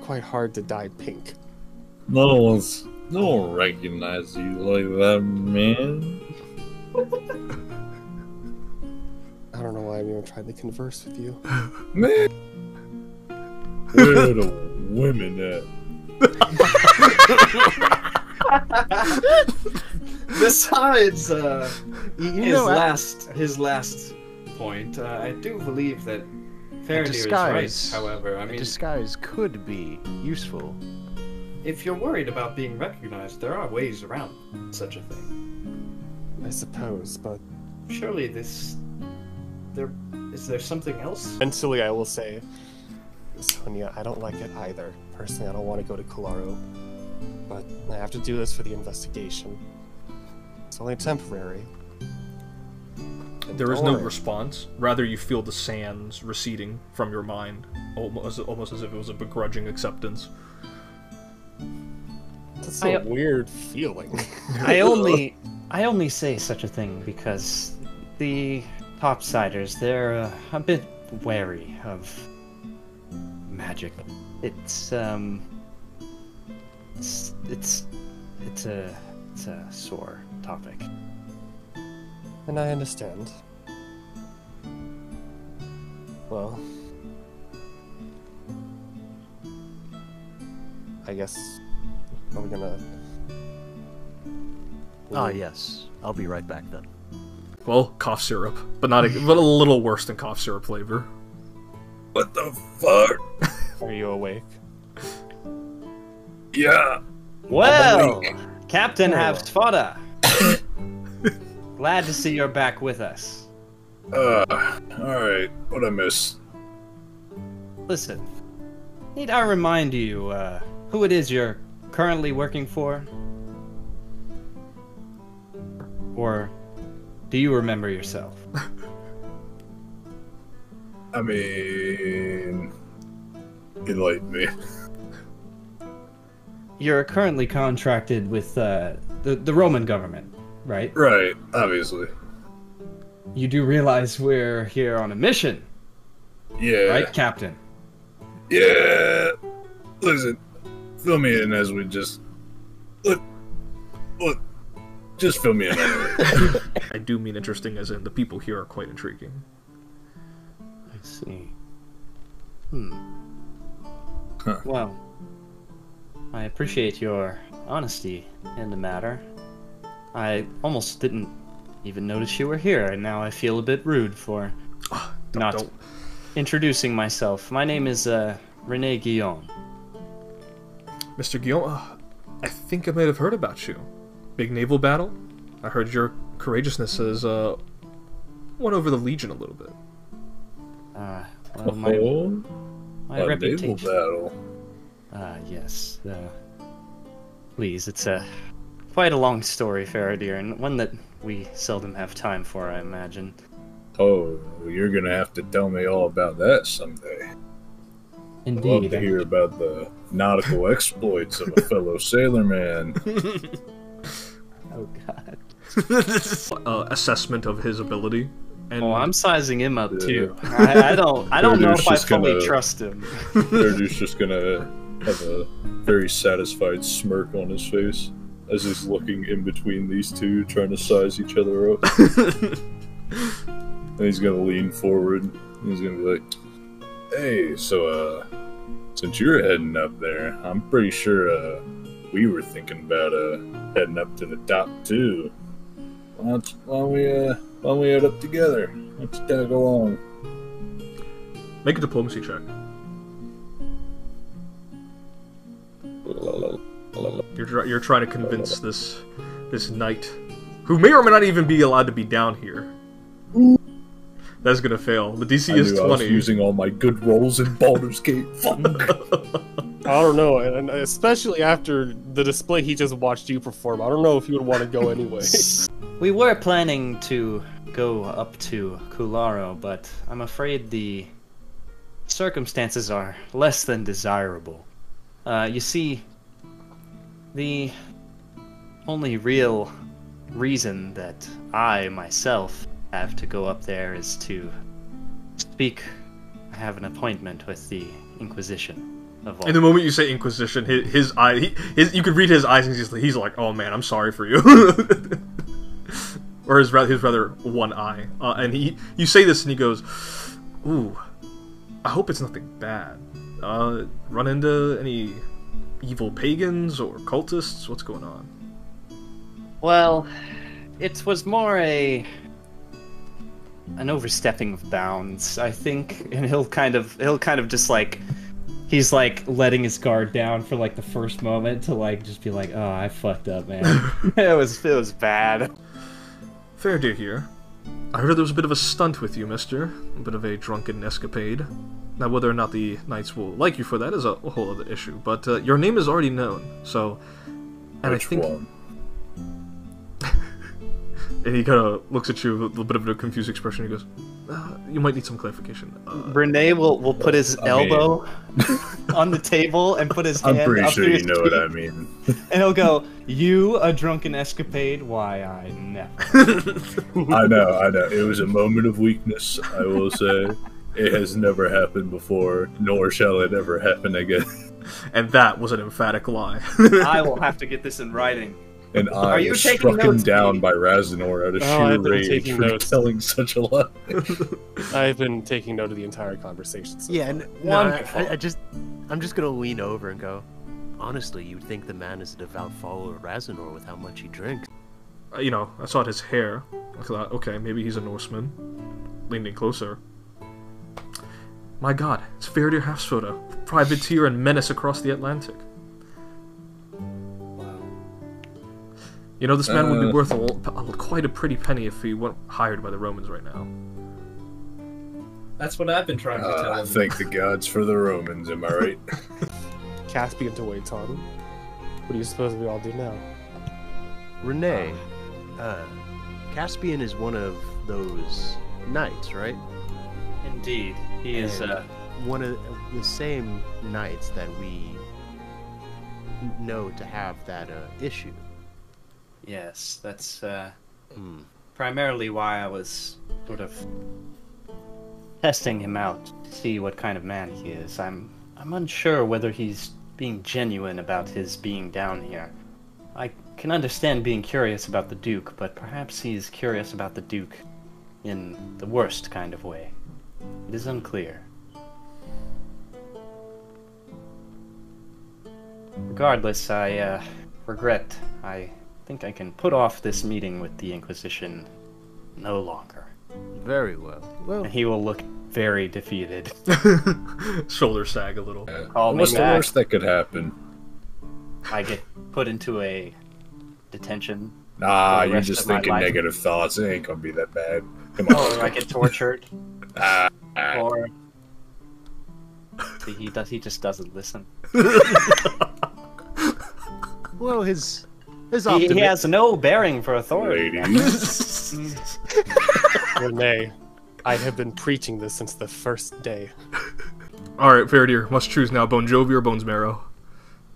Quite hard to dye pink. No one recognizes you like that, man. I don't know why I'm even trying to converse with you. Man, where are the women at? Besides, his last point, I do believe that Faraday is right. However, I mean, disguise could be useful. If you're worried about being recognized, there are ways around such a thing. I suppose, but surely is there something else? Mentally, I will say, Sonia, I don't like it either. Personally, I don't want to go to Cularo, but I have to do this for the investigation. It's only temporary. There is no response. Rather, you feel the sands receding from your mind, almost as if it was a begrudging acceptance. That's a weird feeling. I only say such a thing because the topsiders, they're a bit wary of magic. It's a sore topic. And I understand. Well, I guess, are we gonna... Ah, yes. I'll be right back then. Well, cough syrup, but but a little worse than cough syrup flavor. What the fuck? Are you awake? Yeah. Well, Captain Havsfada. Glad to see you're back with us. Alright. What'd I miss? Listen, need I remind you, who it is you're currently working for? Or do you remember yourself? I mean... enlighten me. You're currently contracted with, the Roman government, right? Right, obviously. You do realize we're here on a mission? Yeah. Right, Captain? Yeah. Listen, fill me in as we just... Look. Just fill me in. I do mean interesting as in the people here are quite intriguing. I see. Huh. Well, I appreciate your honesty in the matter. I almost didn't even notice you were here, and now I feel a bit rude for not introducing myself. My name is René Guillaume. Mr. Guillaume, I think I might have heard about you. Big naval battle? I heard your courageousness has won over the Legion a little bit. Well, my reputation. Naval battle. Yes. Please, it's quite a long story, Faraday, and one that we seldom have time for, I imagine. Oh, you're gonna have to tell me all about that someday. Indeed. I'd love to hear about the nautical exploits of a fellow sailorman. Oh God. Assessment of his ability. And I'm sizing him up too. I don't know if I fully trust him. Dude's just gonna have a very satisfied smirk on his face as he's looking in between these two, trying to size each other up. And he's gonna lean forward. And he's gonna be like, "Hey, so since you're heading up there, I'm pretty sure we were thinking about heading up to the top too. Why don't we head up together? Let's tag along." Make a diplomacy check. You're trying to convince this knight, who may or may not even be allowed to be down here. That's gonna fail. The DC is 20. I was using all my good rolls in Baldur's Gate. Fuck. I don't know, and especially after the display he just watched you perform, I don't know if you would want to go anyway. We were planning to go up to Cularo, but I'm afraid the circumstances are less than desirable. You see, the only real reason that I, myself, have to go up there is to speak have an appointment with the Inquisition of all. In the moment you say Inquisition, his eye, you could read his eyes, and he's like, "Oh man, I'm sorry for you," or his rather one eye. And you say this, and he goes, "Ooh, I hope it's nothing bad. Run into any evil pagans or cultists? What's going on?" Well, it was more an overstepping of bounds, I think, and he'll kind of just like, he's like letting his guard down for like the first moment to like just be like, "Oh, I fucked up, man. it was bad." Fair to hear. I heard there was a bit of a stunt with you, mister. A bit of a drunken escapade. Now, whether or not the knights will like you for that is a whole other issue, but your name is already known, so... And Which I think... one? And he kind of looks at you with a little bit of a confused expression. He goes, "You might need some clarification." Renee will put his elbow on the table and put his hand I'm pretty up sure to you his know what cheek, I mean. and he'll go, "You a drunken escapade? Why, I never." I know. It was a moment of weakness, I will say. It has never happened before, nor shall it ever happen again. And that was an emphatic lie. I will have to get this in writing. And I you was taking struck him notes, down Pete? by Razanor out of sheer I've been rage taking for notes. telling such a lie. I've been taking note of the entire conversation. So Yeah, far. and Wonderful. I'm just gonna lean over and go, honestly, you'd think the man is a devout follower of Razanor with how much he drinks. You know, I saw his hair. I thought, okay, maybe he's a Norseman. Leaning closer. My god, it's Faradir Halfsfoda, privateer and menace across the Atlantic. You know, this man would be worth quite a pretty penny if he weren't hired by the Romans right now. That's what I've been trying to tell him. Thank the gods for the Romans, am I right? Caspian to wait on. What do you suppose we all do now? Renee, Caspian is one of those knights, right? Indeed, he is. And one of the same knights that we know to have that issue. Yes, that's primarily why I was sort of testing him out to see what kind of man he is. I'm unsure whether he's being genuine about his being down here. I can understand being curious about the Duke, but perhaps he's curious about the Duke in the worst kind of way. It is unclear. Regardless, I regret. I think I can put off this meeting with the Inquisition no longer. Very well. Well, And he will look very defeated. Shoulders sag a little. Call me What's the back. worst that could happen? I get put into a detention. Nah, the you're rest just of my thinking life. negative thoughts. It ain't gonna be that bad. Come Or I on. get tortured. Ah. Or see, he just doesn't listen. well, his He has no bearing for authority. Ladies. Renee, I have been preaching this since the first day. Alright, Faradir, must choose now, Bon Jovi or Bones Marrow.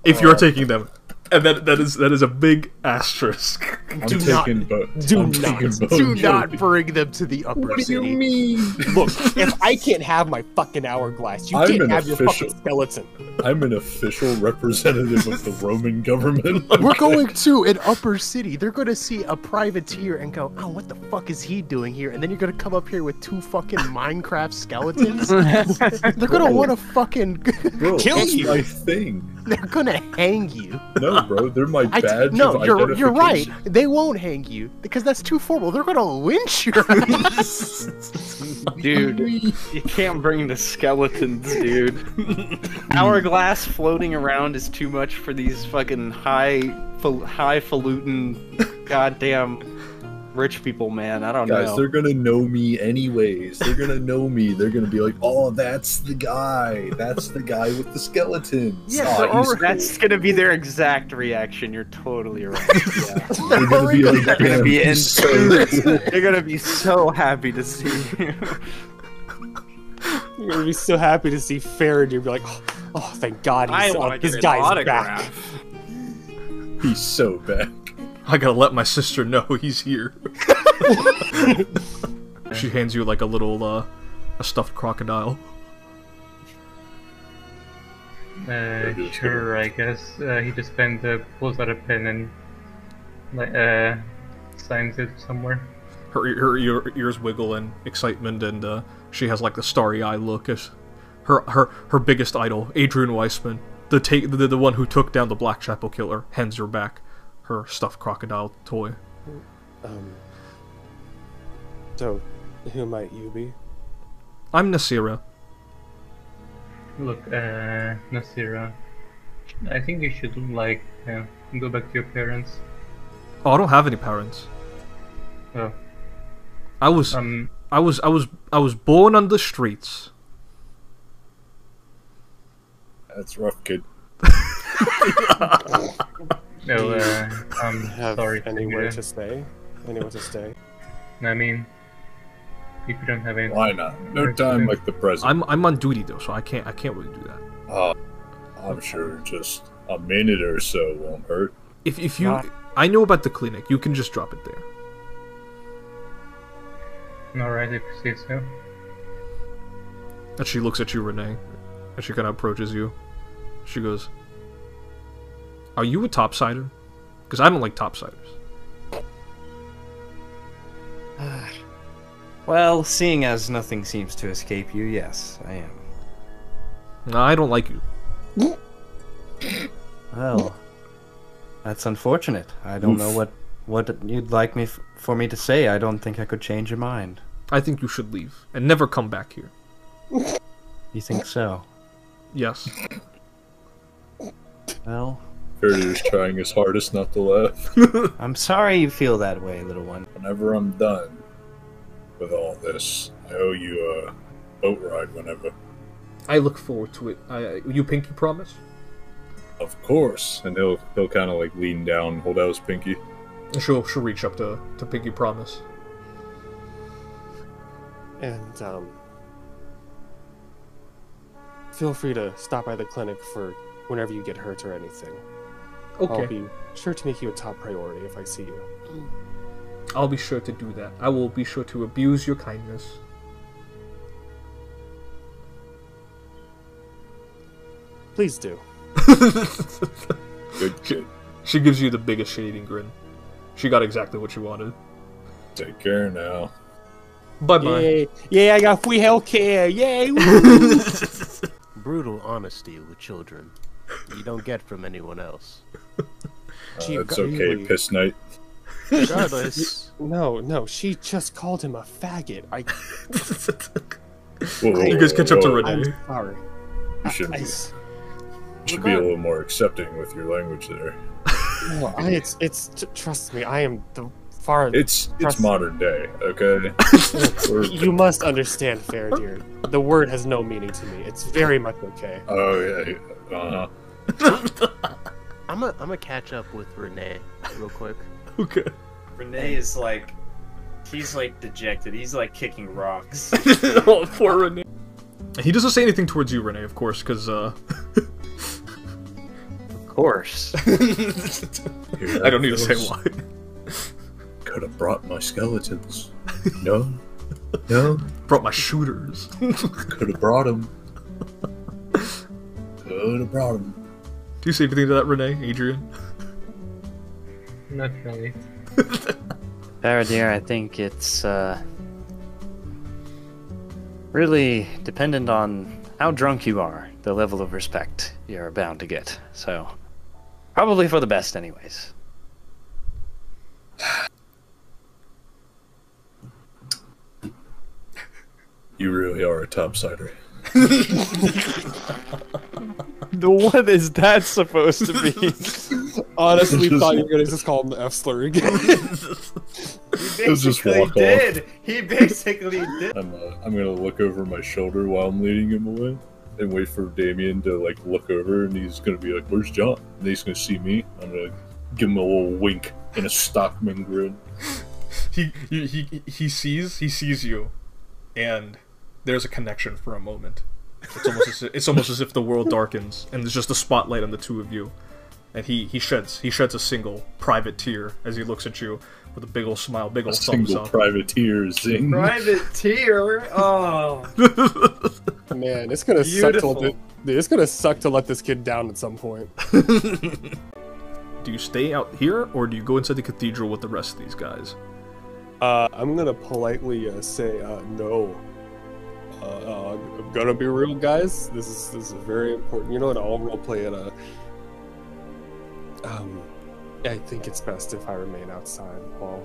If you're taking them. And that is a big asterisk. I'm Do taking not- both. do I'm not- taking both. do not bring them to the upper What do you city. mean? Look, if I can't have my fucking hourglass, you I'm can't an have your official. fucking skeleton. I'm an official representative of the Roman government. We're going to an upper city. They're going to see a privateer and go, "Oh, what the fuck is he doing here?" And then you're going to come up here with two fucking Minecraft skeletons. They're going to want to fucking Bro, Kill that's you. my thing. They're going to hang you. No, bro, they're my badge No, of you're right. identification. They won't hang you because that's too formal. They're going to lynch your ass. Dude, you can't bring the skeletons, dude. Hourglass floating around is too much for these fucking highfalutin, goddamn rich people, man. I don't Guys, know. they're gonna know me anyways. They're gonna know me. They're gonna be like, "Oh, that's the guy. That's the guy with the skeletons." Yeah, Aw, they're he's already- That's gonna be their exact reaction. You're totally right. Yeah. They're gonna be like, They're gonna "Damn, be he's so cool." They're gonna be so happy to see you. You're gonna be so happy to see Faradir be like, oh, thank God I he's want to this get an guy's autograph. back. He's so back. I gotta let my sister know he's here. She hands you like a little, a stuffed crocodile. Sure, I guess. He just kind of pulls out a pen and signs it somewhere. Her ears wiggle in excitement, and she has like the starry-eye look as her biggest idol, Adrian Weissman, the one who took down the Blackchapel killer, hands her back her stuffed crocodile toy. So, who might you be? I'm Nasira. Look, Nasira, I think you should go back to your parents. Oh, I don't have any parents. Oh. I was born on the streets. That's rough, kid. No, Have sorry. anywhere to stay? Anywhere to stay? I mean, if you don't have any. Why not? No time like the present. I'm on duty though, so I can't really do that. I'm sure just a minute or so won't hurt. If you, I know about the clinic. You can just drop it there. Alright, if you say so. And she looks at you, Renee, and she kind of approaches you. She goes, "Are you a topsider? Because I don't like topsiders." Well, seeing as nothing seems to escape you, yes, I am. No, I don't like you. Well, that's unfortunate. I don't know what you'd like for me to say. I don't think I could change your mind. I think you should leave and never come back here. You think so? Yes. Well, Faraday's trying his hardest not to laugh. I'm sorry you feel that way, little one. Whenever I'm done with all this, I owe you a boat ride whenever. I look forward to it. You pinky promise? Of course. And he'll kind of like lean down and hold out his pinky. And she'll reach up to pinky promise. And, feel free to stop by the clinic for whenever you get hurt or anything. Okay. I'll be sure to make you a top priority if I see you. I'll be sure to do that. I will be sure to abuse your kindness. Please do. Good kid. She gives you the biggest shit-eating grin. She got exactly what she wanted. Take care now. Bye-bye. Yay. Yeah, I got free healthcare. Yay! Brutal honesty with children. You don't get from anyone else. It's okay, Piss Knight. Regardless. No, she just called him a faggot. You guys catch up to Renee. I'm sorry. You should be a little more accepting with your language there. No, trust me, I am the far... It's modern day, okay? You must understand, Faradir. The word has no meaning to me. It's very much okay. Oh, yeah. Uh-huh. I'm gonna catch up with Renee real quick. Okay. Renee is like, he's like dejected. He's like kicking rocks. Oh, poor Renee. He doesn't say anything towards you, Renee, of course, because Of course. I don't need to say why. Could have brought my skeletons. No. Brought my shooters. Could have brought them. Could have brought them. Do you say anything to that, Renee, Adrian? Not really. Faradir, I think it's really dependent on how drunk you are, the level of respect you're bound to get. So, probably for the best anyways. You really are a topsider. What is that supposed to be? Honestly, thought you were gonna just call him the F slur again. Just walk off. He basically did. I'm gonna look over my shoulder while I'm leading him away and wait for Damien to like look over, and he's gonna be like, "Where's John?" And he's gonna see me. I'm gonna give him a little wink and a Stockman grin. He sees you, and there's a connection for a moment. It's almost as if the world darkens and there's just a spotlight on the two of you, and he sheds a single private tear as he looks at you with a big ol' smile, big ol' thumbs Single up. private tear, zing. Private tear? Oh. Man, it's gonna suck to let this kid down at some point. Do you stay out here, or do you go inside the cathedral with the rest of these guys? I'm gonna politely say no. I'm gonna be real, guys. This is very important. You know what? I'll roleplay at a. I think it's best if I remain outside while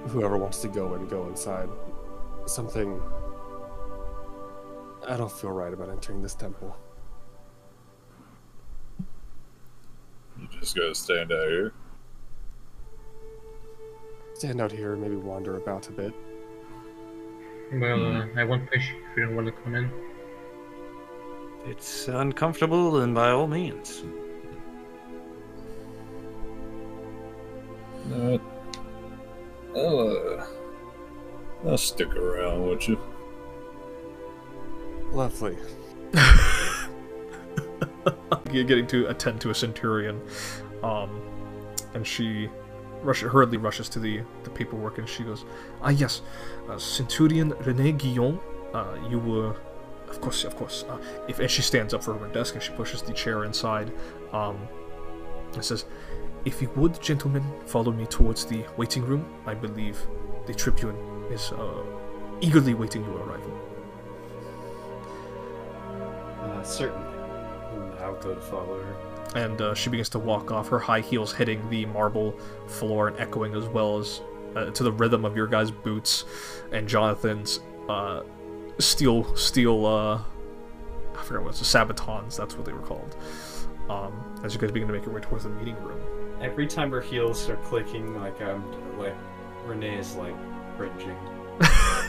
whoever wants to go inside. Something. I don't feel right about entering this temple. You just gotta stand out here. Stand out here, maybe wander about a bit. Well, I won't push if you don't want to come in. It's uncomfortable, then by all means. I'll stick around with you. Lovely. You're getting to attend to a centurion, and she hurriedly rushes to the paperwork, and she goes, yes, Centurion René Guillaume, you were, of course, and she stands up from her desk and she pushes the chair inside, and says, if you would, gentlemen, follow me towards the waiting room. I believe the Tribune is eagerly waiting your arrival. Certainly. I'll go to follow her. And she begins to walk off, her high heels hitting the marble floor and echoing as well as to the rhythm of your guys' boots and Jonathan's steel I forget what it's, sabatons, that's what they were called. As you guys begin to make your way towards the meeting room. Every time her heels are clicking, like Renee is like cringing.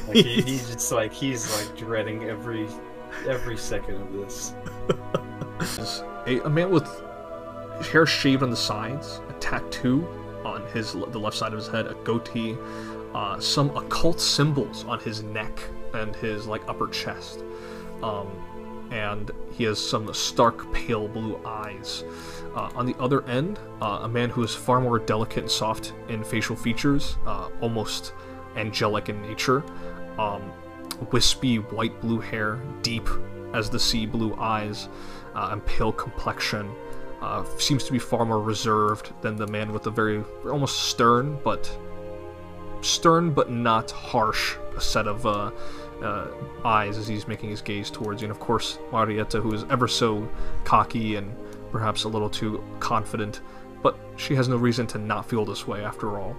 Like he's dreading every second of this. A man with hair shaved on the sides, a tattoo on the left side of his head, a goatee, some occult symbols on his neck and his upper chest, and he has some stark pale blue eyes. On the other end, a man who is far more delicate and soft in facial features, almost angelic in nature, wispy white blue hair, deep as the sea blue eyes, and pale complexion. Seems to be far more reserved than the man with the very almost stern but not harsh set of eyes as he's making his gaze towards you. And of course, Marieta, who is ever so cocky and perhaps a little too confident, but she has no reason to not feel this way after all.